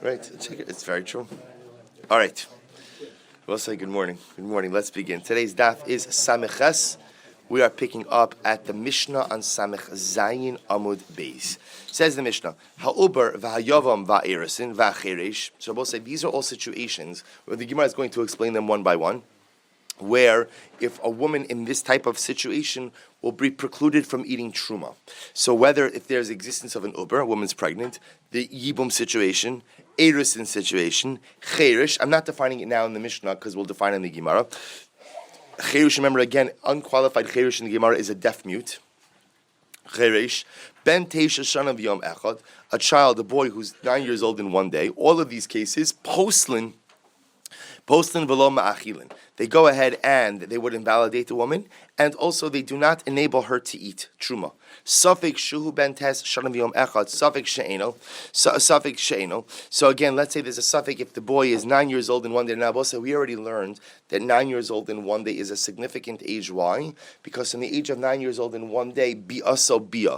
Right, it's very true. All right, we'll say good morning. Good morning, let's begin. Today's daf is Samech. We are picking up at the Mishnah on Samech Zayin Amud Beis. Says the Mishnah, Ha'uber v'hayavam va'erisin v'acheresh. So we'll say these are all situations where the Gemara is going to explain them one by one, where if a woman in this type of situation will be precluded from eating truma. So whether if there's existence of an uber, a woman's pregnant, the yibum situation, erisin situation, cherish, I'm not defining it now in the Mishnah because we'll define it in the Gemara. Cherish, remember again, unqualified cherish in the Gemara is a deaf mute. Cherish, ben teisha shana v'yom echad, a child, a boy who's 9 years old in one day. All of these cases, postlin v'lo ma'achilin. They go ahead and they would invalidate the woman, and also they do not enable her to eat truma. Safek shuhu ben tes shana v'yom echad, safek she'eno. So again, let's say there's a safek if the boy is 9 years old in one day. Now, also we already learned that 9 years old in one day is a significant age. Why? Because from the age of 9 years old in one day, bia.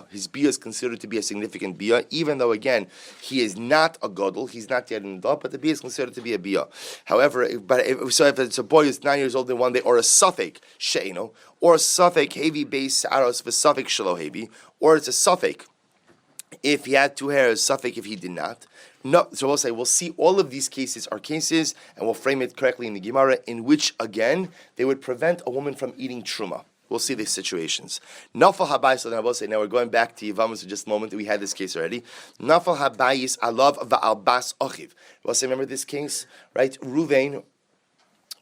His bia is considered to be a significant bia, even though again he is not a gadol, he's not yet an adult, but the bia is considered to be a bia. However, if it's a boy who's 9 years old in one day, or a safek she'eno, or a safek hevi beis aros v'safek shelo hevi, or it's a safek if he had two hairs, safek if he did not. No, so we'll say we'll see all of these cases are cases, and we'll frame it correctly in the Gemara, in which again they would prevent a woman from eating truma. We'll see these situations. Nafal habayis. So I will say now we're going back to Yevamos for just a moment. We had this case already. Nafal habayis alav va'albas ochiv. We'll say remember this case, right? Ruvain.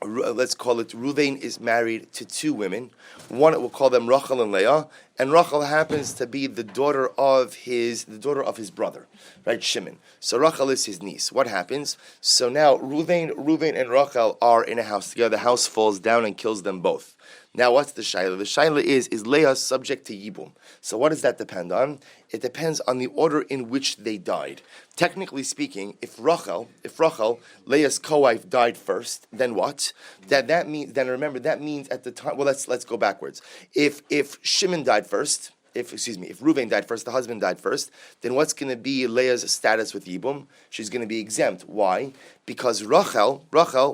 Let's call it Ruvain is married to two women. One we'll call them Rachel and Leah, and Rachel happens to be the daughter of his brother, right? Shimon. So Rachel is his niece. What happens? So now Ruvain and Rachel are in a house together. The house falls down and kills them both. Now, what's the shaila? The shaila is Leah subject to yibum? So what does that depend on? It depends on the order in which they died. Technically speaking, if Rachel, Leah's co-wife died first, then what? That means at the time. Well, let's go backwards. If Shimon died first. If Reuven died first, the husband died first, then what's going to be Leah's status with Yibum? She's going to be exempt. Why? Because Rachel,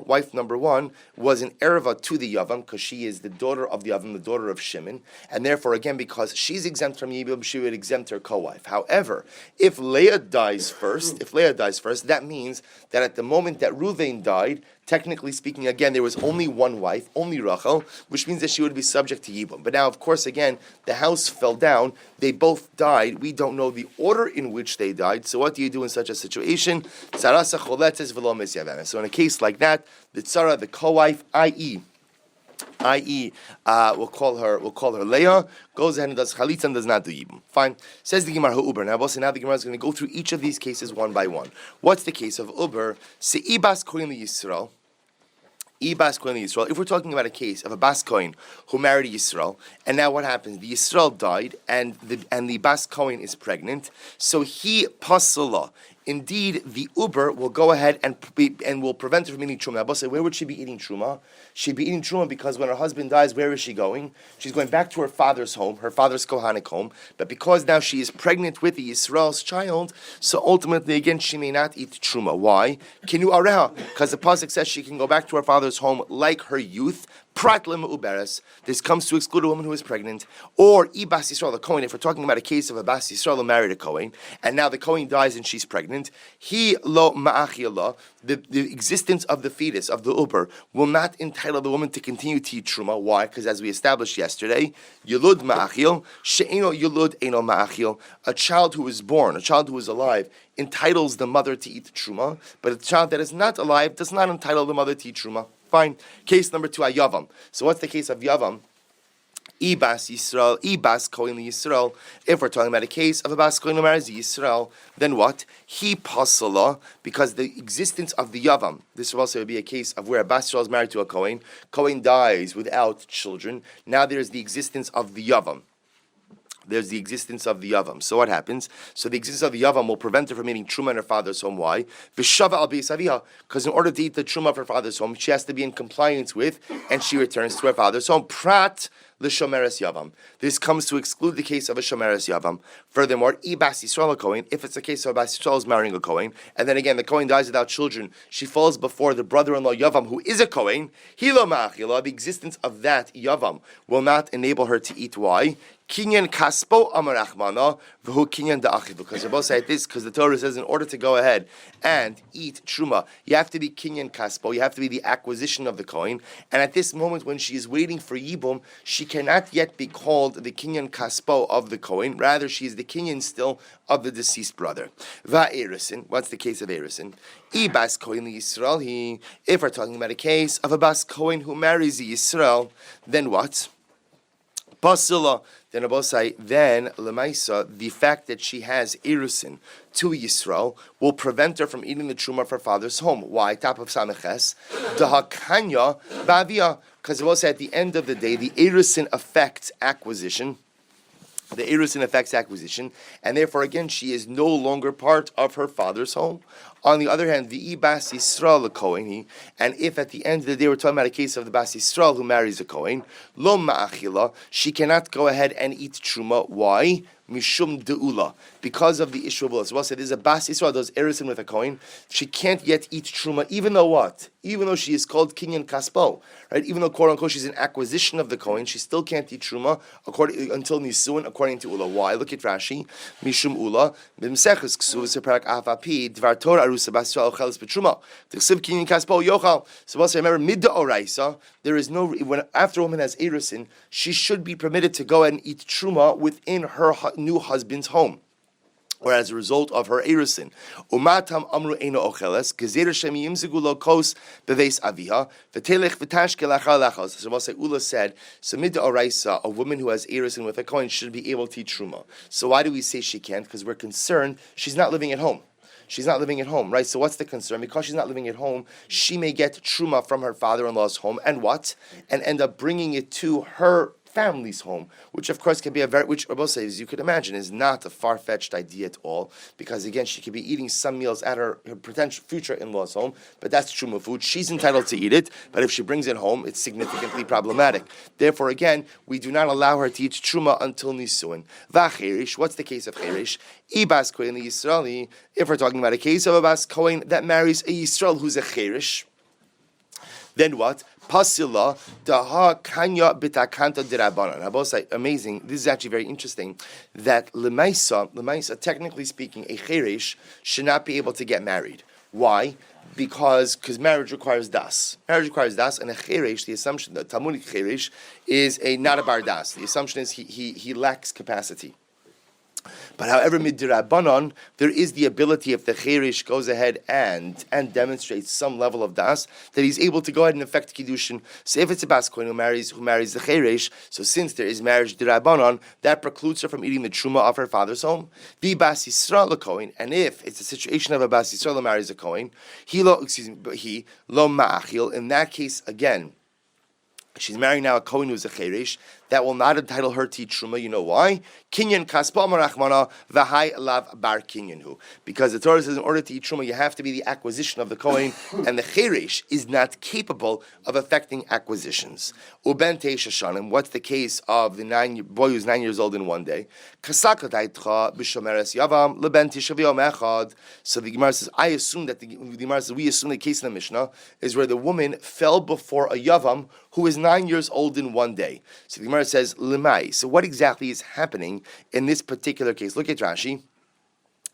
wife number one, was an erva to the Yavam, because she is the daughter of the Yavam, the daughter of Shimon, and therefore, again, because she's exempt from Yibum, she would exempt her co-wife. However, if Leah dies first, that means that at the moment that Reuven died, technically speaking, again, there was only one wife, only Rachel, which means that she would be subject to Yibum. But now, of course, again, the house fell down. They both died. We don't know the order in which they died. So what do you do in such a situation? So in a case like that, the tzara, the co-wife, i.e., we'll call her Leah, goes ahead and does chalitza and does not do yibum. Fine. Says the Gemara Uber. Now the Gemara is going to go through each of these cases one by one. What's the case of Uber? Se'ibas kohen Yisrael. If we're talking about a case of a Bas Kohen who married Yisrael, and now what happens? The Yisrael died, and the Bas Kohen is pregnant, so he pasala. Indeed, the Uber will go ahead and will prevent her from eating truma. Now, where would she be eating truma? She'd be eating truma because when her husband dies, where is she going? She's going back to her father's home, her father's Kohanic home. But because now she is pregnant with the Yisrael's child, so ultimately, again, she may not eat truma. Why? Kinu areha, because the pasuk says she can go back to her father's home like her youth. Prat uberes. This comes to exclude a woman who is pregnant, or ibas Yisrael, the Kohen. If we're talking about a case of a Bas Yisrael who married a Kohen, and now the Kohen dies and she's pregnant, he lo ma'achiyallah, the existence of the fetus, of the uber, will not entitle the woman to continue to eat truma. Why? Because as we established yesterday, yulud ma'achil, she'eno yulud eno ma'achil, a child who is born, a child who is alive, entitles the mother to eat truma, but a child that is not alive does not entitle the mother to eat truma. Fine. Case number 2, Yavam. So what's the case of Yavam? Ibas Kohen Yisrael. If we're talking about a case of a Bas Kohen who marries Yisrael, then what? He pasala, because the existence of the Yavam. This will also be a case of where a Bas Yisrael is married to a Kohen. Kohen dies without children. Now there's the existence of the Yavam. There's the existence of the Yavam. So what happens? So the existence of the Yavam will prevent her from eating truma in her father's home. Why? V'shava al b'yisaviha. Because in order to eat the truma of her father's home, she has to be in compliance with, and she returns to her father's home. Prat l'shomeres yavam. This comes to exclude the case of a shomeres yavam. Furthermore, ibas Yisrael a kohen, if it's a case of Bas Yisrael is marrying a kohen, and then again the kohen dies without children, she falls before the brother-in-law yavam who is a kohen, hilo ma'achila, the existence of that yavam will not enable her to eat. Why? Kinyan kaspo amarachmana v'hu kinyan da'achiv. Because they're both saying this, because the Torah says in order to go ahead and eat truma, you have to be kinyan kaspo, you have to be the acquisition of the kohen. And at this moment when she is waiting for yibum, she cannot yet be called the kinyan kaspo of the kohen. Rather, she is the kinyan still of the deceased brother. Va'erisin, what's the case of erisin? Ibas kohen Yisrael. If we're talking about a case of a bas kohen who marries a Yisrael, then what? Pasula, then Abosai, then Lemaisa, the fact that she has Erusin to Yisrael will prevent her from eating the truma of her father's home. Why? Top of Sameches, Dahakanya Bavia, because Abosai, at the end of the day, the Erusin affects acquisition. The Erusin affects acquisition, and therefore, again, she is no longer part of her father's home. On the other hand, the Bas Yisrael a Kohen, and if at the end of the day we're talking about a case of the Bas Yisrael who marries a Kohen, Lo Ma'achila, she cannot go ahead and eat Truma. Why? Mishum De'ula, because of the issue of Ula. So we'll say there's a Bas Yisrael, does Erusin with a Kohen, she can't yet eat Truma, even though what? Even though she is called Kinyan Kaspo, right? Even though, quote unquote, she's an acquisition of the Kohen, she still can't eat Truma until Nisuin, according to Ula. Why? Look at Rashi. Mishum Ula, B'mseches Ksuvas Perak Avapi, Dvar Torah Arusa Bas Yisrael Ocheles B'Truma. T'chsiv Kinyan Kaspo Yochal. So we'll say, remember, Midda Oraisa, there is no, when after a woman has Erusin, she should be permitted to go ahead and eat Truma within her new husband's home, or as a result of her erusin. Umatam amru eino ocheles gezer shem yimzigu lo kos beveis aviha v'telech v'tashke lachar lachos. So Moshe Ula said, so mid oraisa, a woman who has erusin with a kohen should be able to eat truma. So why do we say she can't? Because we're concerned she's not living at home. She's not living at home, right? So what's the concern? Because she's not living at home, she may get truma from her father-in-law's home, and what? And end up bringing it to her family's home, which of course can be which Rabbi says, as you could imagine, is not a far-fetched idea at all, because again, she could be eating some meals at her potential future in-law's home, but that's truma food. She's entitled to eat it, but if she brings it home, it's significantly problematic. Therefore, again, we do not allow her to eat truma until nisuin. V'acherish, what's the case of cherish? Ibas kohen Yisraeli, if we're talking about a case of a bas kohen that marries a Yisrael who's a cherish, then what? Pasila daha kanya bitakanta dirabanan. Abosai, amazing. This is actually very interesting. That lemaisa, technically speaking, a cheresh should not be able to get married. Why? Because marriage requires das. Marriage requires das, and a cheresh, the assumption that Talmudic cheresh is not a bar das. The assumption is he lacks capacity. But however, midrabanan, there is the ability, if the cherish goes ahead and demonstrates some level of das, that he's able to go ahead and effect kiddushin. So if it's a bas kohen who marries the cherish, so since there is marriage drabanan, that precludes her from eating the truma of her father's home. The bas yisrael a kohen, and if it's a situation of a bas yisrael who marries a kohen, he lo ma'achil. In that case, again, she's marrying now a kohen who's a cherish. That will not entitle her to eat truma. You know why? Kinyan kaspa marachmana v'hai lav bar kinyanhu. Because the Torah says in order to eat truma, you have to be the acquisition of the kohen, and the cherish is not capable of affecting acquisitions. Uben teisha shanim. What's the case of the boy who's 9 years old in one day? Kasakataitcha b'shomeres yavam leben tishav yom echad. So the Gemara says, I assume that the Gemara says, we assume the case in the Mishnah is where the woman fell before a yavam who is 9 years old in one day. So the Gemara says lemai. So what exactly is happening in this particular case? Look at Rashi.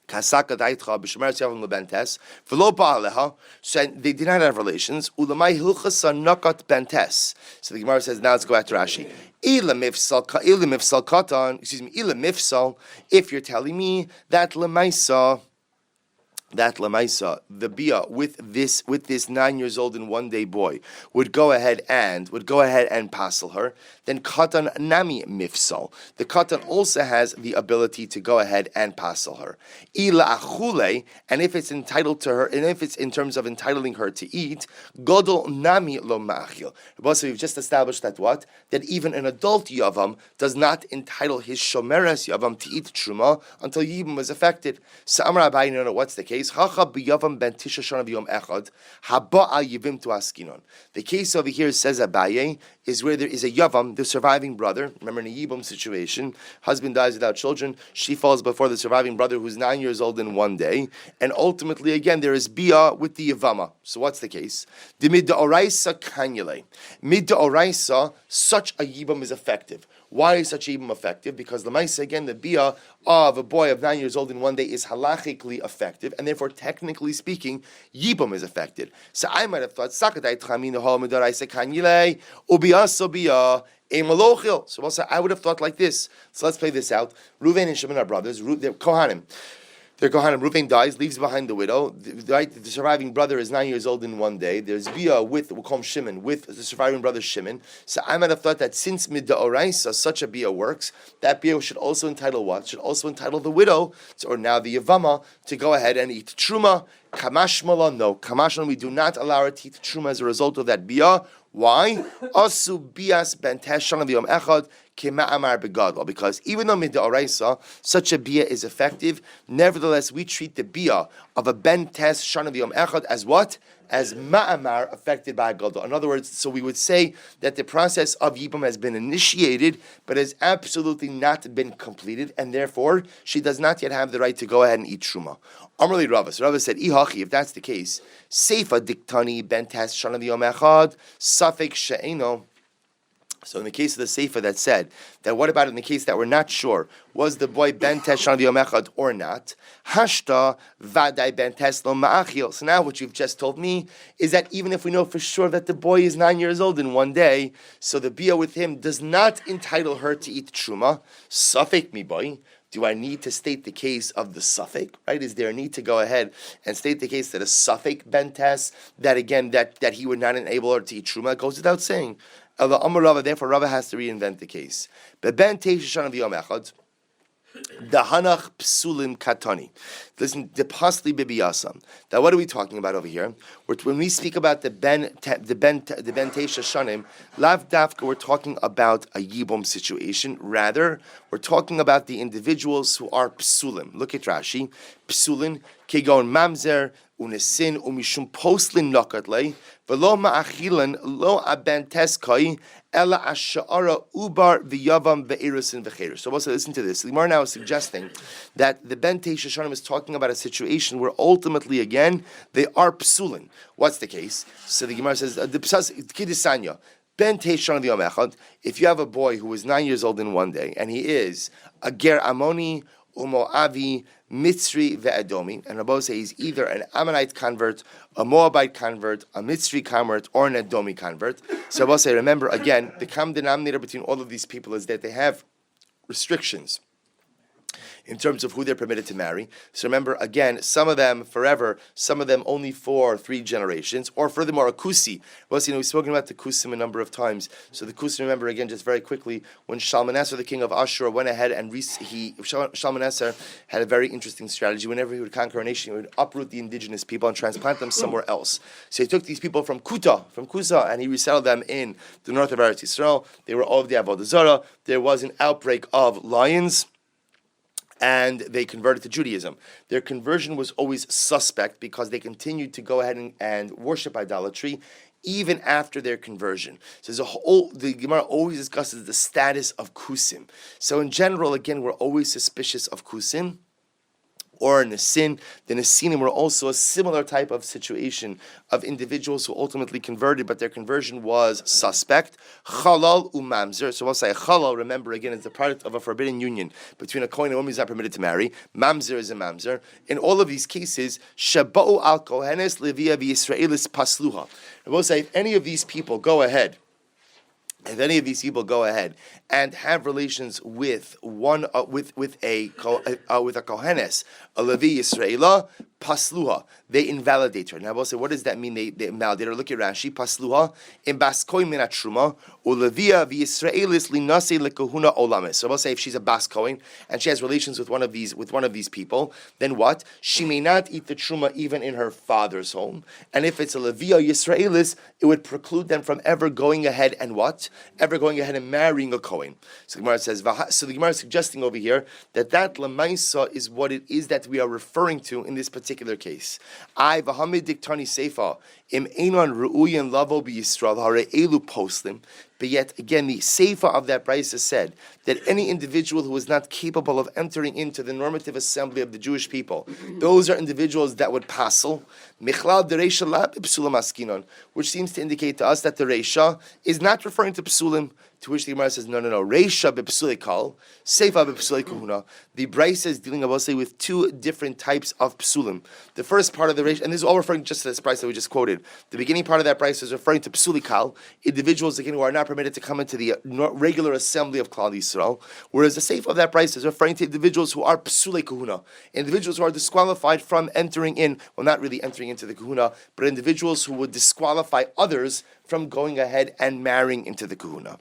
So they did not have relations. So the Gemara says, now let's go back to Rashi. If you're telling me that lemaisa, the bia with this 9 years old and 1 day boy would go ahead and passel her, then katan nami mifsal. The katan also has the ability to go ahead and passel her. Ila achule, and if it's entitled to her, and if it's in terms of entitling her to eat, godol nami lo ma'achil. So we've just established that what? That even an adult yavam does not entitle his shomeres yavam to eat truma until yibum was affected. So Amar Abaye, no, what's the case? case, Hacha b'yavam ben tisha shana v'yom echad, haba al yivim tu askinon. The case over here, says Abaye, is where there is a yavam, the surviving brother. Remember, in a yibum situation, husband dies without children, she falls before the surviving brother who's 9 years old in one day, and ultimately, again, there is bia with the yavama. So what's the case? The mid oraisa kanyale. Mid oraisa, such a yibum is effective. Why is such a yibum effective? Because the Lamaisa, again, the bia of a boy of 9 years old in one day is halachically effective, and therefore, technically speaking, yibum is affected. So I might have thought, Sakadai Tchamin Hol Midoraisa Kanyile, Ubiaso Bia, a Malochil. So also, I would have thought like this. So let's play this out. Reuven and Shimon are brothers. They're Kohanim. They're Kohanim. Reuven dies, leaves behind the widow. The surviving brother is 9 years old in one day. There's Bia with, we'll call him Shimon, with the surviving brother Shimon. So I might have thought that since Mid'oraisa, such a Bia works, that Bia should also entitle what? Should also entitle the widow, or now the Yevama, to go ahead and eat Truma. Kamashmala, no. Kamashmala, we do not allow her to eat Truma as a result of that Bia. Why? Asu bias ben teshana v'yom echad kema'amar begadol. Because even though mid'oraisa, such a bia is effective, nevertheless we treat the bia of a ben tes shana v'yom echad as what? As ma'amar affected by a gadol. In other words, so we would say that the process of yibum has been initiated, but has absolutely not been completed, and therefore she does not yet have the right to go ahead and eat truma. Amrli Rava. So Rava said, Ihachi, if that's the case, Seifa diktani ben tes shana v'yom echad safek she'eno. So in the case of the Seifa that said that what about in the case that we're not sure, was the boy ben tes shana v'yom echad or not? Hashta vaday ben tes lo ma'achil. So now what you've just told me is that even if we know for sure that the boy is 9 years old in one day, so the bia with him does not entitle her to eat truma. Safek mi boy. Do I need to state the case of the suffix? Right? Is there a need to go ahead and state the case that a suffix ben tes, that again that he would not enable her to eat truma? It goes without saying. Therefore, Rava has to reinvent the case. But ben teisha of yom echad, the hanach psulim katani. Listen, the pasli bibiyasam. Now, what are we talking about over here? When we speak about the ben teisha shanim, lav dafka, we're talking about a yibum situation. Rather, we're talking about the individuals who are psulim. Look at Rashi. Psulin kegon mamzer unesin umishum poslin nokatlei velo ma'achilan lo aben teskai ela ashara ubar v'yavam ve'erusin v'cheir. So also listen to this. The Gemara now is suggesting that the ben teisha shanim is talking about a situation where ultimately again they are psulin. What's the case? So the Gemara says the kidisanya. Ben teisha of yom echad. If you have a boy who is 9 years old in one day and he is a ger amoni Umoavi, Mitzri, ve'edomi, and Rabbi say he's either an Ammonite convert, a Moabite convert, a Mitzri convert, or an Edomi convert. So Rabbi say, remember again, the common denominator between all of these people is that they have restrictions in terms of who they're permitted to marry. So remember, again, some of them forever, some of them only for 3 generations, or furthermore, a kusi. Well, we've spoken about the kusim a number of times. So the kusim, remember, again, just very quickly, when Shalmaneser, the king of Ashur, went ahead and Shalmaneser had a very interesting strategy. Whenever he would conquer a nation, he would uproot the indigenous people and transplant them somewhere else. So he took these people from Kusa, and he resettled them in the north of Eretz Yisrael. They were all of the Avodah Zarah. There was an outbreak of lions, and they converted to Judaism. Their conversion was always suspect because they continued to go ahead and worship idolatry even after their conversion. So the Gemara always discusses the status of kusim. So in general, again, we're always suspicious of kusim or Nesin. The Nesinim were also a similar type of situation of individuals who ultimately converted, but their conversion was suspect. Chalal umamzer. So we'll say chalal, remember again, is the product of a forbidden union between a kohen and a woman who's not permitted to marry. Mamzer is a mamzer. In all of these cases, shaba'u al kohenes levia v'Yisraelis pasluha. And we'll say if any of these people go ahead and have relations with one with a kohenes, a Levi Yisraela, pasluha, they invalidate her. Now we'll say, what does that mean? They invalidate her. Look at Rashi. Pasluha in baskoin min truma ulevia v'Yisraelis linase lekahuna olames. So we'll say if she's a baskoin and she has relations with one of these people, then what? She may not eat the truma even in her father's home. And if it's a Levia Yisraelis, it would preclude them from ever going ahead and what? Ever going ahead and marrying a kohen. So the Gemara says. So the Gemara is suggesting over here that lemaisa is what it is that we are referring to in this particular particular case. I v'hamid diktani seifa im einon ru'uyin lavo b'Yisrael hare elu poslim. But yet again, the seifa of that brisa said that any individual who is not capable of entering into the normative assembly of the Jewish people, those are individuals that would passel. Michlal dereisha la b'psulim askinon, which seems to indicate to us that the reisha is not referring to psulim. To which the Gemara says, no. Reisha b'psulei kal, seifa b'psulei kahuna. The brisa is dealing, obviously, with two different types of psulim. The first part of the reisha, and this is all referring just to this brisa that we just quoted. The beginning part of that brisa is referring to psulei kal, individuals again who are not permitted to come into the regular assembly of Klal Yisrael. Whereas the seifa of that brisa is referring to individuals who are psulei kahuna, individuals who are disqualified from entering in, well, not really entering into the kahuna, but individuals who would disqualify others from going ahead and marrying into the kahuna.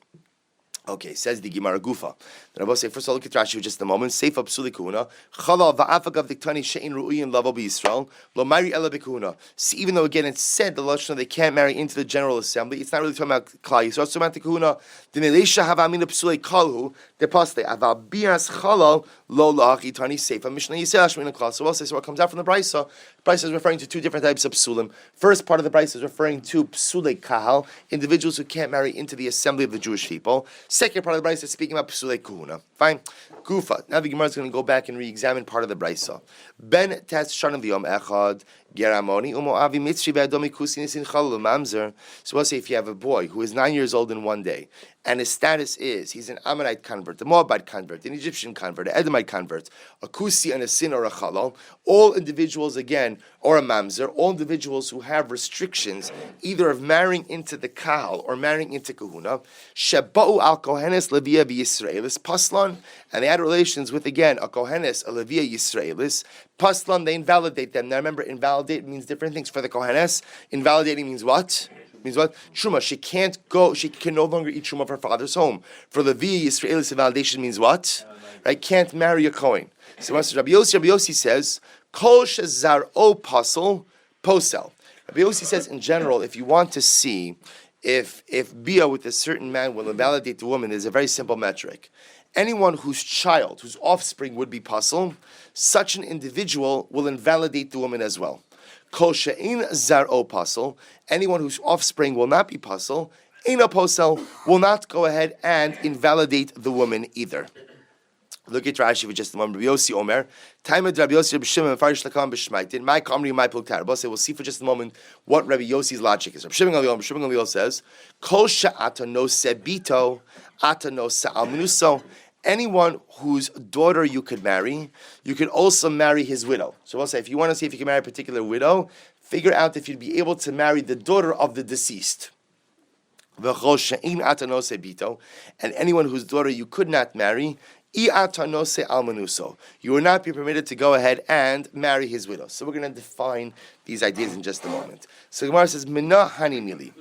Okay, says the Gemara Gufa. Then I will say, first of all, look at Rashi for just a moment. Seifa psuli kahuna. Chala va'afagav diktani she'in ru'uyin lavo b'Yisrael. Lo mari ela b'kahuna. See, even though again it's said the Lashon they can't marry into the general assembly, it's not really talking about Klal Yisrael. It's talking about the kahuna. The neleisha have amina psuli kalhu. The paste aval bias chalal lo la'achitani seifa mishnah yisrael shmina klal. So we'll say, so what comes out from the brisa? The brisa is referring to two different types of psulim. First part of the brisa is referring to psulei kahal, individuals who can't marry into the assembly of the Jewish people. Second part of the brisa is speaking about psulei kahuna. Fine. Gufa. Now the Gemara is going to go back and re-examine part of the brisa. Ben tes shanav liyom echad geramoni umo avi mitzri ve'adomi kusinisin chalul mamzer. So we'll say if you have a boy who is 9 years old in one day, and his status is he's an Ammonite convert, a Moabite convert, an Egyptian convert, an Edomite convert, a Kusi and a Sin or a Chalal, all individuals again, or a Mamzer, all individuals who have restrictions either of marrying into the Kahal or marrying into Kahuna, Sheba'u al Kohenes Levia v'Yisraelis Paslan, and they had relations with again a Kohenes, a Levia Yisraelis, Paslan, they invalidate them. Now remember, invalidate means different things. For the Kohenes, invalidating means what? Means what? Truma. She can't go. She can no longer eat truma of her father's home. For the Levi Yisraelis, validation means what? Right? Can't marry a Kohen. So Rabbi Yossi says, Kol shezar o pasel posel. Rabbi Yossi says, in general, if you want to see if bia with a certain man will invalidate the woman, there's a very simple metric. Anyone whose child, whose offspring would be pasel, such an individual will invalidate the woman as well. Kol she'in zar o pasel, anyone whose offspring will not be pasel, ein posel, will not go ahead and invalidate the woman either. Look at Rashi for just a moment. Rabbi Yossi Omer, Taimed Rabbi Yossi Rabbi Shimon Farish Lakam B'Shmaitin. My Kamri, my Pluktar. We'll see for just a moment what Rabbi Yossi's logic is. Rabbi Shimon Gamliel says, Kol she'ata no sebito, ata no sa'almenuso. Anyone whose daughter you could marry, you could also marry his widow. So we'll say, if you want to see if you can marry a particular widow, figure out if you'd be able to marry the daughter of the deceased. And anyone whose daughter you could not marry, you will not be permitted to go ahead and marry his widow. So we're going to define these ideas in just a moment. So Gemara says, Mina hani mili.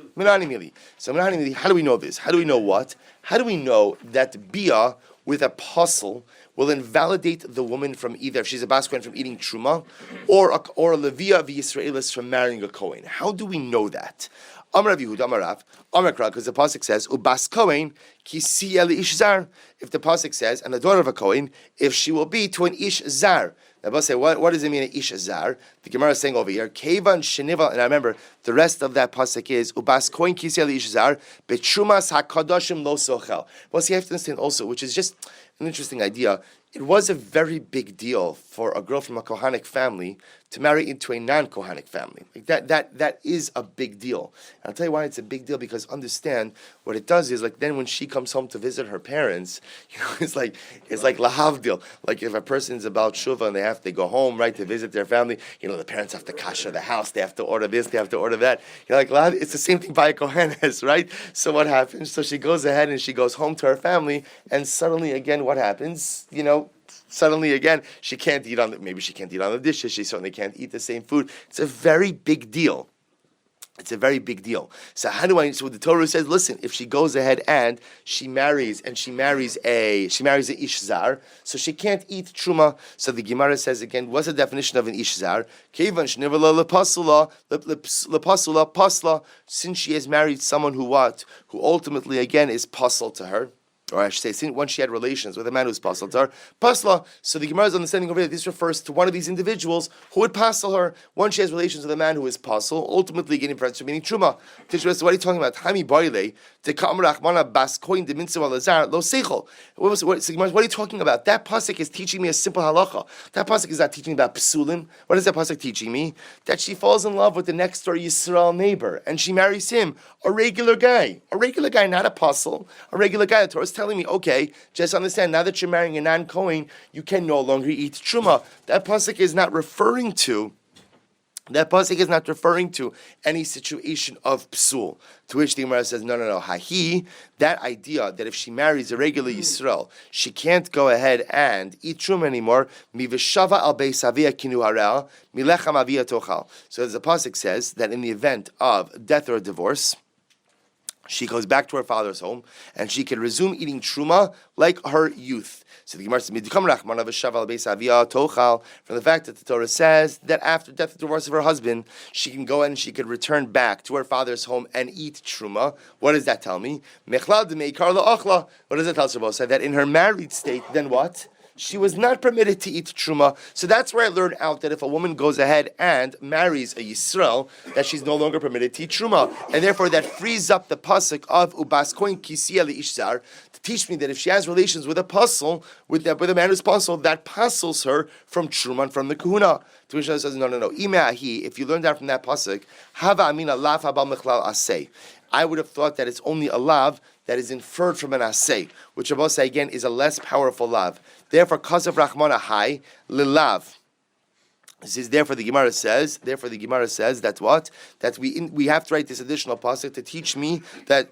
So Mina hani mili, how do we know this? How do we know what? How do we know that bia with a puzzle will invalidate the woman from either, if she's a Bas Kohen, from eating truma, or a Levia v'Yisraelis from marrying a Kohen? How do we know that? Amar Rav Yehuda, Amar Rav, Amar Kra, because the pasuk says, "Ubas Kohen kisi el ish zar." If the pasuk says, and the daughter of a Kohen, if she will be to an ish zar. Now, say, what does it mean, an ish zar? The Gemara is saying over here, Kevan sheniva, and I remember the rest of that pasuk is Ubas Kohen kisi el ish zar betrumas hakadoshim lo sochel. Well, see, you have to understand also, which is just an interesting idea. It was a very big deal for a girl from a Kohanic family to marry into a non-Kohanic family. Like that is a big deal. And I'll tell you why it's a big deal, because understand what it does is, like, then when she comes home to visit her parents, it's like lahavdil. Like if a person's about shuva and they go home, right, to visit their family, the parents have to kasha the house, they have to order this, they have to order that. It's the same thing by a Kohenes, right? So what happens? So she goes ahead and she goes home to her family, and suddenly again, what happens? Suddenly again, she can't eat on the dishes. She certainly can't eat the same food. It's a very big deal. So so the Torah says, listen, if she goes ahead and she marries a ish zar, so she can't eat truma. So the Gemara says again, what's the definition of an ish zar? Kevan shnivala lepasula pasla, since she has married someone who ultimately again is pasal to her. or I should say, once she had relations with a man who's pasul her, pasla. So the Gemara is understanding over here. This refers to one of these individuals who would pasel her once she has relations with a man who is pasul, ultimately getting pregnant, meaning truma. Tishra, what are you talking about? Hami boile te kamrachmana baskoin de mitzvah lazar lo seichel. What are you talking about? That pasuk is teaching me a simple halacha. That pasuk is not teaching about psulim. What is that pasuk teaching me? That she falls in love with the next door Yisrael neighbor and she marries him, a regular guy, not a pasul, a regular guy. The Torah is telling me, okay, just understand, now that you're marrying a non-Kohen, you can no longer eat truma. That pasuk is not referring to any situation of psul. To which the Gemara says, no. Hahi, that idea that if she marries a regular Yisrael, she can't go ahead and eat truma anymore. Miveshava al beis avia kinu harel, milecham avia tochal. So as the pasuk says, that in the event of death or divorce, she goes back to her father's home, and she can resume eating truma like her youth. So the Gemara says, from the fact that the Torah says that after death or divorce of her husband, she can go and she could return back to her father's home and eat truma. What does that tell me? What does it tell us? That in her married state, then what? She was not permitted to eat truma. So that's where I learned out that if a woman goes ahead and marries a Yisrael, that she's no longer permitted to eat truma. And therefore that frees up the pasuk of ubas koin kisiya liishzar to teach me that if she has relations with a pasul, with a man who's pasul, that pasels her from truma and from the kahuna. To which I says, no. Imeahi, if you learn that from that pasuk, hava amina lav habal mechlal asay. I would have thought that it's only a lav that is inferred from an asay, which Rabbi say again is a less powerful lav. Therefore, kasav rachmana hai lilav. This is therefore the Gemara says that what? That we have to write this additional pasuk to teach me that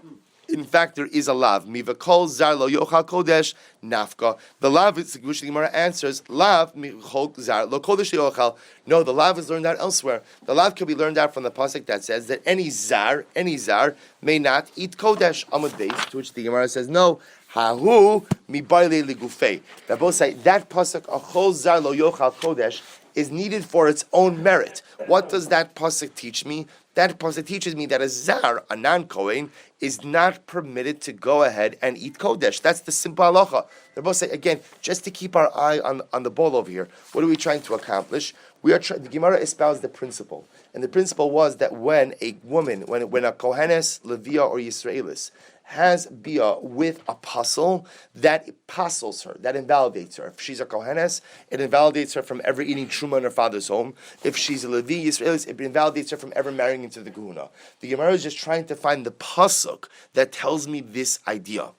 in fact there is a lav. Mivakol zar lo yochal kodesh nafka. The lav is which the Gemara answers lav mivakol zar lo kodesh yochal. No, the lav is learned out elsewhere. The lav can be learned out from the pasuk that says that any zar may not eat kodesh. Amud beis, to which the Gemara says no. Hahu mi baile ligufei. That both say that pasuk achol zar lo yochal kodesh is needed for its own merit. What does that pasuk teach me? That pasuk teaches me that a zar, a non-kohen, is not permitted to go ahead and eat kodesh. That's the simple halacha. They're both saying again, just to keep our eye on the ball over here. What are we trying to accomplish? The Gemara espoused the principle, and the principle was that when a woman, when a kohenes, levia, or Yisraelis has bia with a pasul, that pasels her, that invalidates her. If she's a kohenes, it invalidates her from ever eating truma in her father's home. If she's a levi Yisraelis, it invalidates her from ever marrying into the gehuna. The Gemara is just trying to find the pasuk that tells me this idea.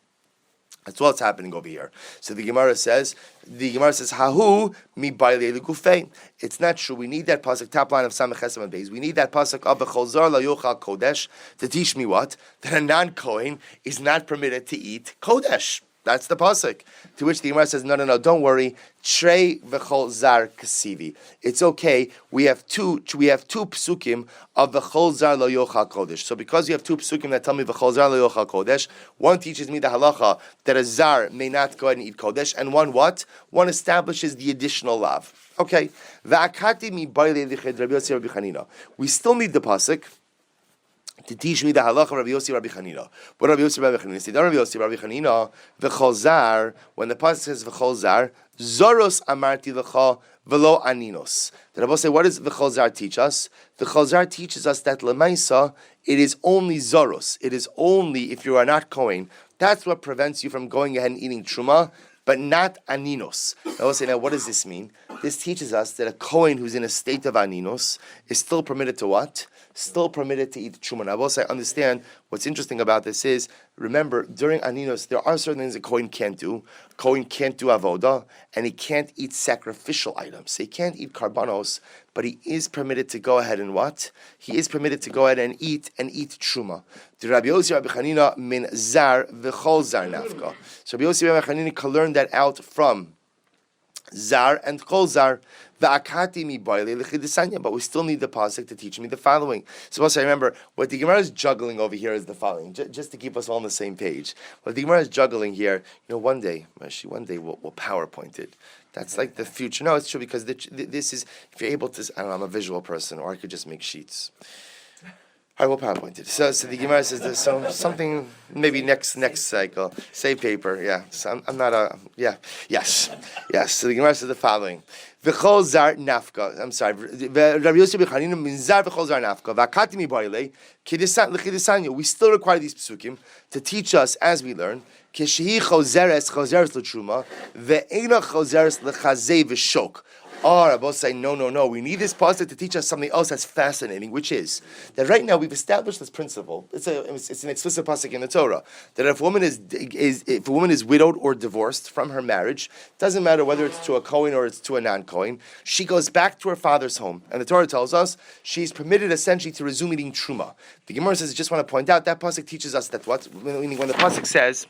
That's what's happening over here. So the Gemara says, Hahu mi baile legufei. It's not true. We need that pasuk, top line of Samech Chesed Beis. We need that pasuk of v'chol zar la yochal kodesh to teach me what? That a non-kohen is not permitted to eat kodesh. That's the pasuk. To which the Gemara says, no, don't worry. Trei v'chol zar kasivi. It's okay. We have two psukim of v'chol zar lo yochal kodesh. So because you have two psukim that tell me v'chol zar lo yochal kodesh, one teaches me the halacha that a zar may not go ahead and eat kodesh, and one what? One establishes the additional lav. Okay. V'akati mi baile liched Rabbi Yossi Rabbi Chanina. We still need the pasuk to teach me the halacha of Rabbi Yossi Rabbi Chanina. What Rabbi Yossi Rabbi Chanina said? Rabbi Yossi Rabbi Chanina, v'chol zar, when the pasuk says v'chol zar, zoros amarti l'cha v'lo aninos. The Rabbi say, what does v'chol zar teach us? V'chol zar teaches us that l'maisa, it is only zoros. It is only if you are not kohen. That's what prevents you from going ahead and eating truma, but not aninos. I will say, now what does this mean? This teaches us that a kohen who's in a state of aninos is still permitted to what? Still permitted to eat truma. I will say, understand what's interesting about this is, remember, during aninos, there are certain things a kohen can't do. Kohen can't do avoda, and he can't eat sacrificial items. He can't eat karbanos, but he is permitted to go ahead and what? He is permitted to go ahead and eat truma. The Rabbi Yossi Rabbi Chanina min zar v'chol zar nafka. So Rabbi Yossi Rabbi Chanina can learn that out from zar and chol zar. But we still need the pasuk to teach me the following. So also remember, what the Gemara is juggling over here is the following, just to keep us all on the same page. What the Gemara is juggling here, one day we'll PowerPoint it. That's like the future. No, it's true, because this is, if you're able to, I don't know, I'm a visual person, or I could just make sheets. All right, we'll PowerPoint it. So the Gemara says there's something maybe next cycle. Save paper, yeah. So I'm not a yes. So the Gemara says the following: V'chol zar nafka. I'm sorry. Rabbi Yosef b'Chanina min zar v'chol zar nafka. V'akati mi boile l'chidisanyo. We still require these psukim to teach us as we learn. Kishehi chozeres l'truma ve'ena chozeres l'chazei v'shok. Or Rabbi say, no. We need this pasuk to teach us something else that's fascinating, which is that right now we've established this principle. It's an explicit pasuk in the Torah that if a woman is widowed or divorced from her marriage, doesn't matter whether it's to a Kohen or it's to a non-Kohen, she goes back to her father's home, and the Torah tells us she's permitted essentially to resume eating truma. The Gemara says, I just want to point out that pasuk teaches us that meaning when the pasuk says.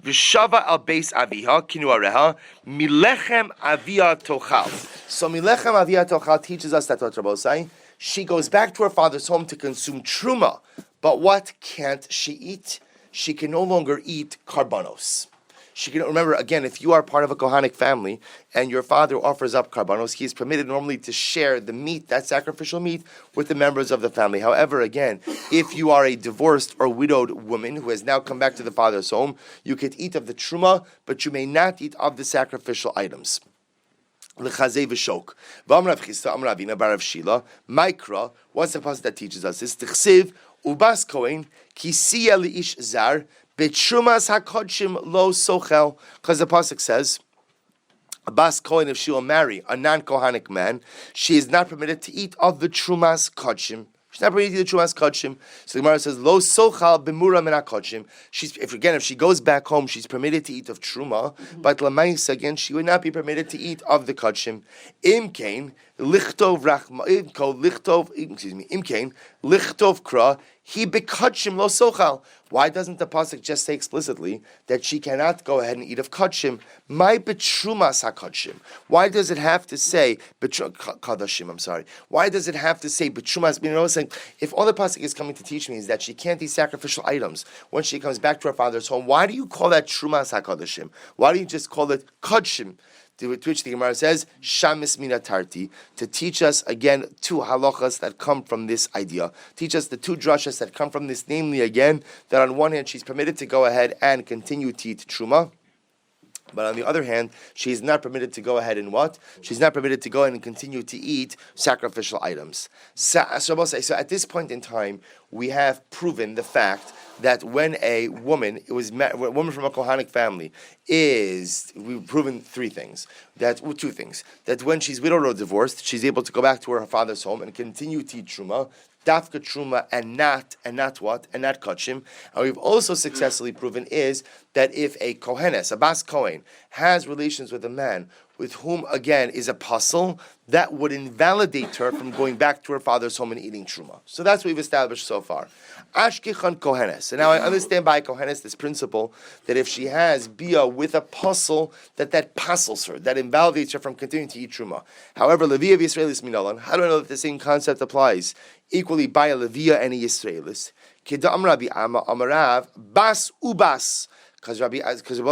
"V'shava al beis aviha kinuareha milechem avia tochal." So milechem avia tochal teaches us that what Rabbi say, she goes back to her father's home to consume truma. But what can't she eat? She can no longer eat karbanos. She can remember again. If you are part of a Kohanic family and your father offers up karbanos, he is permitted normally to share the meat, that sacrificial meat, with the members of the family. However, again, if you are a divorced or widowed woman who has now come back to the father's home, you could eat of the truma, but you may not eat of the sacrificial items. L'chazei v'shok. V'amrav Chisda, Amravina, Barav Shila, Mikra. What's the passage that teaches us? It's Tichsiv ubas kohen kisiya liish zar. Betrumas hakodshim lo sochel, because the pasuk says, a bas kohen, if she will marry a non-kohanic man, she is not permitted to eat of the trumas kodshim. She's not permitted to eat the trumas kodshim. So the Gemara says, lo sochal b'mura min hakodshim. If she goes back home, she's permitted to eat of truma, but l'mayis again, she would not be permitted to eat of the kodshim. Imkain lichtov kra. He bekachim lo sochal. Why doesn't the pasuk just say explicitly that she cannot go ahead and eat of kachim? My betrumas hakachim. Why does it have to say kadashim? I'm sorry. Why does it have to say betrumas? You know, saying if all the pasuk is coming to teach me is that she can't eat sacrificial items when she comes back to her father's home, why do you call that trumas hakadashim? Why do you just call it kachim? To which the Gemara says, Shamis mina tarti, to teach us again two halachas that come from this idea. Teach us the two drashas that come from this, namely again, that on one hand she's permitted to go ahead and continue to eat truma, but on the other hand, she is not permitted to go ahead and what? She's not permitted to go ahead and continue to eat sacrificial items. So at this point in time, we have proven the fact that when a woman from a Kohanic family we've proven two things. That when she's widowed or divorced, she's able to go back to her father's home and continue to eat truma, dafka truma, and not kachim. And we've also successfully proven is that if a kohenes, a bas kohen, has relations with a man with whom again is a puzzle, that would invalidate her from going back to her father's home and eating truma. So that's what we've established so far. Ashkechan kohenes. And now I understand by kohenes this principle that if she has bia with a puzzle, that puzzles her, that invalidates her from continuing to eat truma. However, levia v'yisraelis minalan. How do I know that the same concept applies equally by a levia and a yisraelis? Kedam Rabbi Amarav bas ubas. Because Rabbi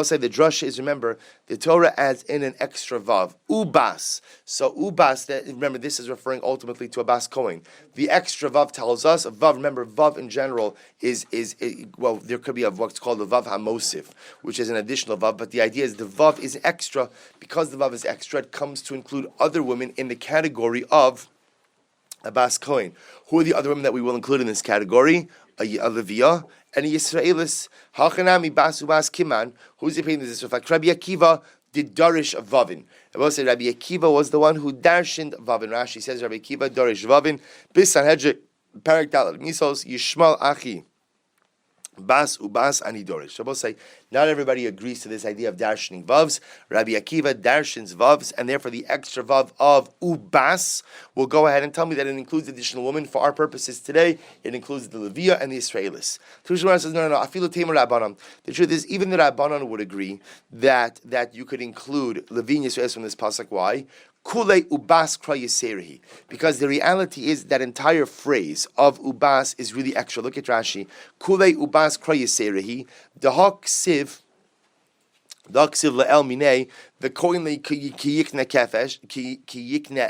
say the drush is, remember, the Torah adds in an extra vav, ubas. So ubas, remember, this is referring ultimately to a bas kohen. The extra vav tells us, vav, remember, vav in general is there could be what's called the vav hamosif, which is an additional vav, but the idea is the vav is extra. Because the vav is extra, it comes to include other women in the category of a bas kohen. Who are the other women that we will include in this category? A Levia and a Yisraelis. Hachanami basu bas kiman. Who's the opinion of this? Like Rabbi Akiva did darish vavin. I will say Rabbi Akiva was the one who darshened vavin. Rashi says Rabbi Akiva darish vavin. Bis Sanhedrin Parak Dalad Misos Yishmal Achi. Bas ubas anidorish. Shabbos say not everybody agrees to this idea of darshaning vavs. Rabbi Akiva darshans vavs, and therefore the extra vav of ubas will go ahead and tell me that it includes additional women. For our purposes today, it includes the Levia and the Israelis. Tushman says no. Afilu temer rabbanon. The truth is, even the rabbanon would agree that you could include Levi and Israelis from this pasuk. Why? Kule ubas kra yiserihi. Because the reality is that entire phrase of ubas is really extra. Look at Rashi. Kule ubas kra yiserihi. Dahok siv Daksiv le'el minei, the kohen ki yikne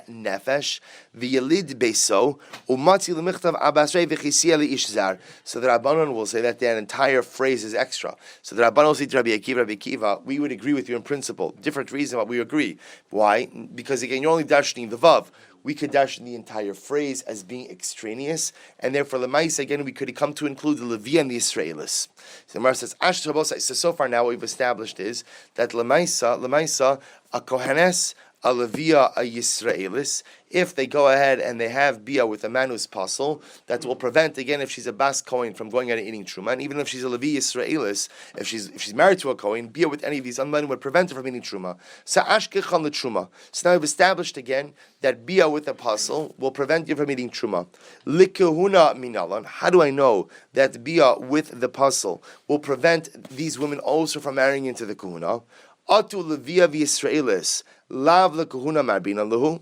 nefesh, v'yelid beso, umatzi l'michtav abasrei v'chisia li'ish zar. So the Rabbanon will say that entire phrase is extra. So the Rabbanon will say to Rabbi Akiva, we would agree with you in principle. Different reason why we agree. Why? Because again, you're only dashing the vav. We could dash the entire phrase as being extraneous, and therefore Lemais again we could come to include the Levi and the Israelis. So the Gemara says, so far now what we've established is that Lemaisa, a Kohanes, a Levia, a Yisraelis, if they go ahead and they have Bia with a man who's puzzle, that will prevent, again, if she's a Bas Kohen from going out and eating Truma, and even if she's a Levi Yisraelis, if she's married to a Kohen, Bia with any of these unmarried would prevent her from eating Truma. So Ashkechan the Truma. So now we've established again that Bia with a puzzle will prevent you from eating Truma. Likehuna minalan. How do I know that Bia with the puzzle will prevent these women also from marrying into the Kahuna? Atu Levia v'Yisraelis lav lekahuna marbina lehu.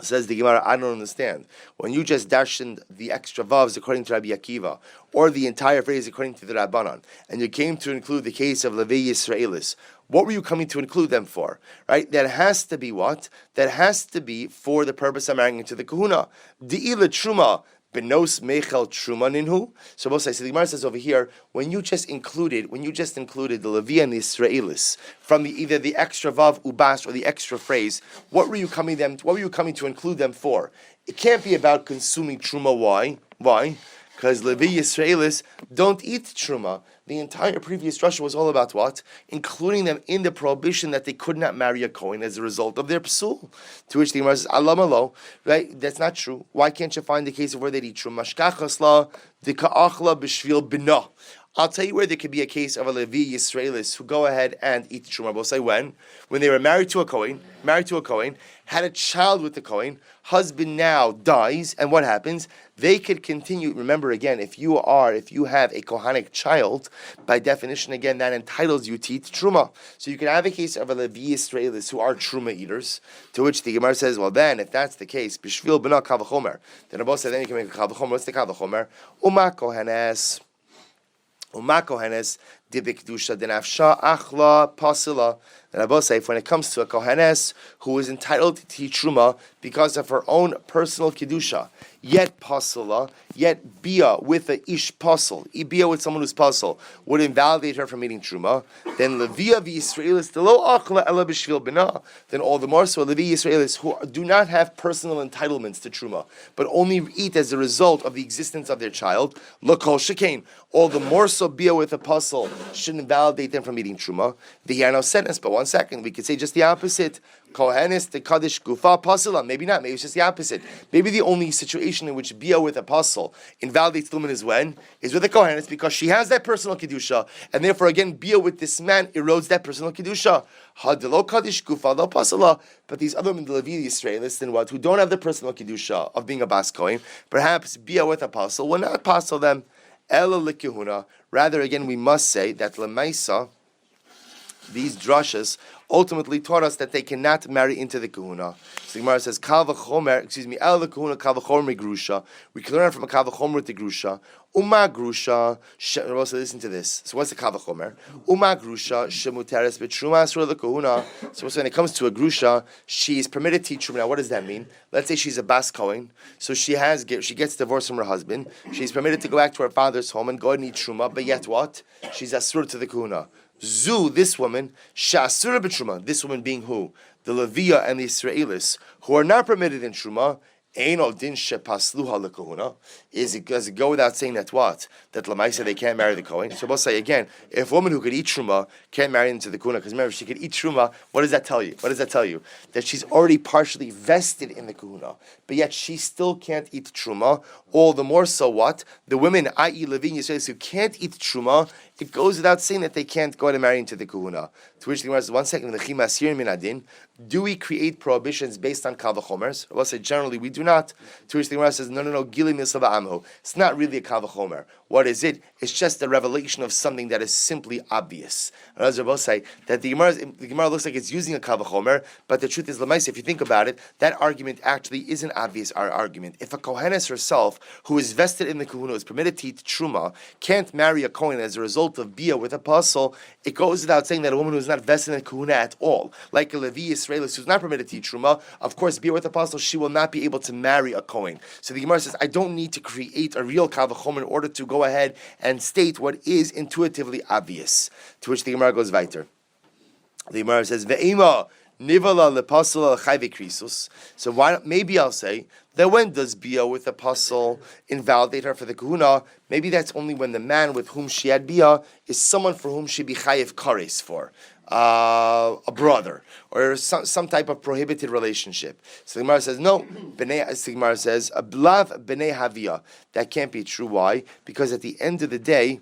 Says the Gemara, I don't understand. When you just dashed in the extra vavs according to Rabbi Akiva, or the entire phrase according to the Rabbanan, and you came to include the case of Levi Yisraelis, what were you coming to include them for? Right? That has to be what? That has to be for the purpose of marrying into the kahuna. De'ila truma. Benos mechel truma ninhu. So both sides. So the Gemara says over here, when you just included the Levi and the Israelis from either the extra vav ubas or the extra phrase, what were you coming to include them for? It can't be about consuming truma. Why? Because Levi Yisraelis don't eat truma. The entire previous drasha was all about what? Including them in the prohibition that they could not marry a Kohen as a result of their psul. To which the Gemara says, Allah malo, right? That's not true. Why can't you find the case of where they eat truma? Mashkachasla dika'achla b'shvil b'na. I'll tell you where there could be a case of a Levi Yisraelis who go ahead and eat truma. We'll say when they were married to a Kohen, had a child with the Kohen, husband now dies, and what happens? They could continue. Remember again, if you have a Kohanic child, by definition again, that entitles you to eat truma. So you can have a case of a Levi Yisraelis who are truma eaters, to which the Gemara says, well then, if that's the case, b'shvil b'na kavachomer, then Rabbi said, then you can make a kavachomer. What's the kavachomer? Uma kohanes. Uma kohenes dibik dusha denafsha achla pasila. And Rabbi say, when it comes to a kohenes who is entitled to teach truma because of her own personal kedusha, yet pasila, yet bia with a ish pasul, bia with someone who's pasul, would invalidate her from eating truma. Then levia v'Yisraelis delo achla ela b'shvil b'na. Then all the more so Levi Yisraelis who do not have personal entitlements to truma, but only eat as a result of the existence of their child. L'kol shekain. All the more so bia with a pasul should invalidate them from eating truma. The here no sentence, but 1 second, we could say just the opposite. Kohenis the kaddish gufa pasula. Maybe not. Maybe it's just the opposite. Maybe the only situation in which bia with a pasul invalidates the woman is with the kohenis, because she has that personal kedusha, and therefore again bia with this man erodes that personal kedusha. Hadelo kaddish gufa lo pasula. But these other men, the Levi Yisraelis, then what? Who don't have the personal kedusha of being a bas kohen, perhaps bia with a pasul will not pasul them. Ela likihuna. Rather, again, we must say that lemaisa, these drashas ultimately taught us that they cannot marry into the kahuna. So the Gemara says, el kahuna kal v'chomer grusha. We can learn from a kal v'chomer with the grusha. Uma grusha. Also listen to this. So what's the kal v'chomer? Uma grusha shemuteres b'truma asur lekahuna. So when it comes to a grusha, she is permitted to eat truma. Now, what does that mean? Let's say she's a bas kohen, so she gets divorced from her husband. She's permitted to go back to her father's home and go and eat truma. But yet what? She's asur to the kahuna. Zu, this woman, Shasura b'truma, this woman being who? The Leviya and the Israelis, who are not permitted in truma. Eino din shepasluha lekahuna. Does it go without saying that what? That Lamaisa they can't marry the Kohen? So we'll say again, if a woman who could eat truma can't marry into the Kahuna, because remember, if she could eat truma, what does that tell you? That she's already partially vested in the Kahuna, but yet she still can't eat truma. All the more so what? The women, i.e. Levin Yisraelis, who can't eat truma, it goes without saying that they can't go out and marry into the Kahuna. To which the Gemara says, 1 second, do we create prohibitions based on kal v'chomers? I will say generally we do not. To which the Gemara says, no, gili milsava amho. It's not really a kal v'chomer. What is it? It's just a revelation of something that is simply obvious. And as I will say, that the Gemara looks like it's using a kal v'chomer, but the truth is, Lamaisa, if you think about it, that argument actually is an obvious argument. If a Kohenes herself, who is vested in the Kahuna, is permitted to eat truma, can't marry a Kohen as a result result of bia with a pasul, it goes without saying that a woman who is not vested in kahuna at all, like a Levi Israelis who's not permitted to eat truma, of course, bia with a pasul, she will not be able to marry a Kohen. So the Gemara says, I don't need to create a real kavachom in order to go ahead and state what is intuitively obvious. To which the Gemara goes weiter. The Gemara says, Ve'ima nivala lepasul al chayve krisus. So why? Maybe I'll say that when does bia with a pasul invalidate her for the kahuna? Maybe that's only when the man with whom she had bia is someone for whom she be chayiv kares for. A brother or some type of prohibited relationship. So the Gemara says no. The Gemara says ablav b'nei havia. That can't be true. Why? Because at the end of the day,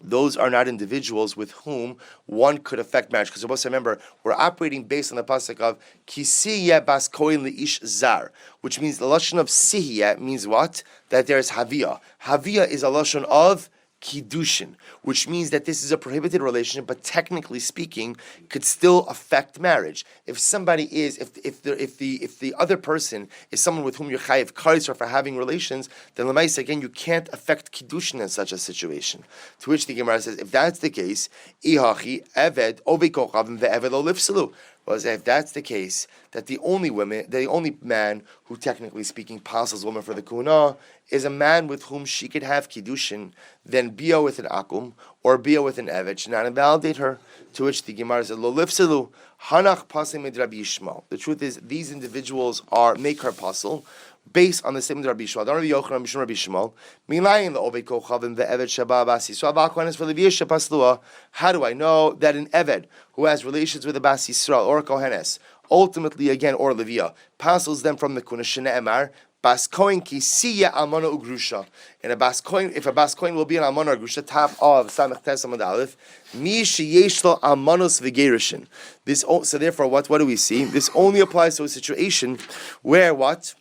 those are not individuals with whom one could affect marriage. Because supposed to remember, we're operating based on the pasuk of kisiyah bas kohen leish zar, which means the lashon of sihiyah means what? That there is havia. Havia is a lashon of kiddushin, which means that this is a prohibited relationship, but technically speaking, could still affect marriage. If somebody is, if the other person is someone with whom you're chayiv kares for having relations, then l'maisa again you can't affect kiddushin in such a situation. To which the Gemara says, if that's the case, ihachi eved ovekochavim ve'eved lo lifsalu. Well, if that's the case, that the only man who, technically speaking, passes woman for the kuna is a man with whom she could have kiddushin, then bia with an akum or bia with an evet should not invalidate her. To which the Gemara says, lo lifsalu hanach pasim ed Rabbi Yishmael. The truth is, these individuals make her pasul based on the same Rabbi Yishmael. Don't Rabbi Yochanan, Mishum Rabbi Yishmael. Milayin the oved kochavim the evet shabbat basi. So avakwanis for Levi shapaslua. How do I know that an evet who has relations with a bas Yisrael or a kohenes, ultimately again or Leviah, passes them from the kuna shne'emar bas kohen ki siya almana ugrusha. And if a bas kohen will be an almana ugrusha, top of samech tes amad aleph, mi sheyesh lo almanos v'gerishin. This so therefore what do we see? This only applies to a situation where what?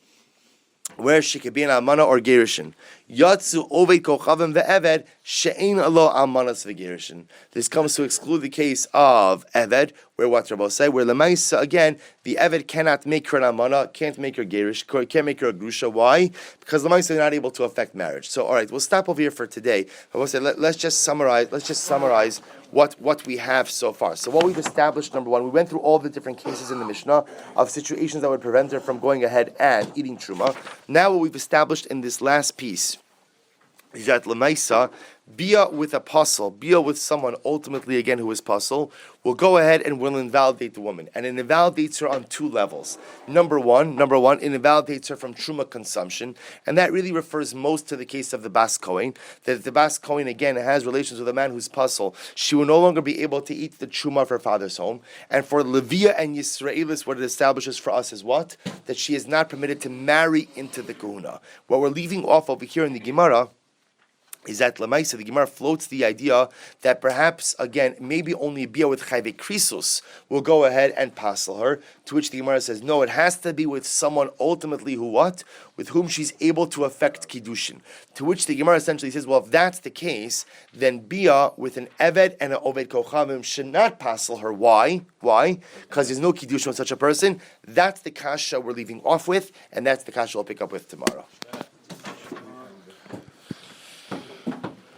Where she could be an almana or gerishin. Yatsu oved kochavim ve'eved she'ein alo almanas ve'gerishin. This comes to exclude the case of eved, where what Rabbi say, where lemaisa again the eved cannot make her an almana, can't make her gerish, can't make her a grusha. Why? Because lemaisa they're not able to affect marriage. So all right, we'll stop over here for today. Rabbi say let's just summarize what we have so far. So what we've established, number one, we went through all the different cases in the Mishnah of situations that would prevent her from going ahead and eating truma. Now what we've established in this last piece is that lemaisa, bia with a pasul, bia with someone ultimately again who is pasul, will go ahead and will invalidate the woman. And it invalidates her on two levels. Number one, it invalidates her from truma consumption, and that really refers most to the case of the bas kohen, that if the bas kohen again has relations with a man who's pasul, she will no longer be able to eat the truma of her father's home. And for Leviah and Yisraelis, what it establishes for us is what? That she is not permitted to marry into the kahuna. What we're leaving off over here in the Gemara is that Lamaisa, the Gemara floats the idea that perhaps, again, maybe only a bia with chayve krisus will go ahead and passel her, to which the Gemara says, no, it has to be with someone ultimately who what? With whom she's able to affect kiddushin. To which the Gemara essentially says, well, if that's the case, then bia with an eved and an oved kochavim should not passel her. Why? Why? Because there's no kiddushin with such a person. That's the kasha we're leaving off with, and that's the kasha we'll pick up with tomorrow.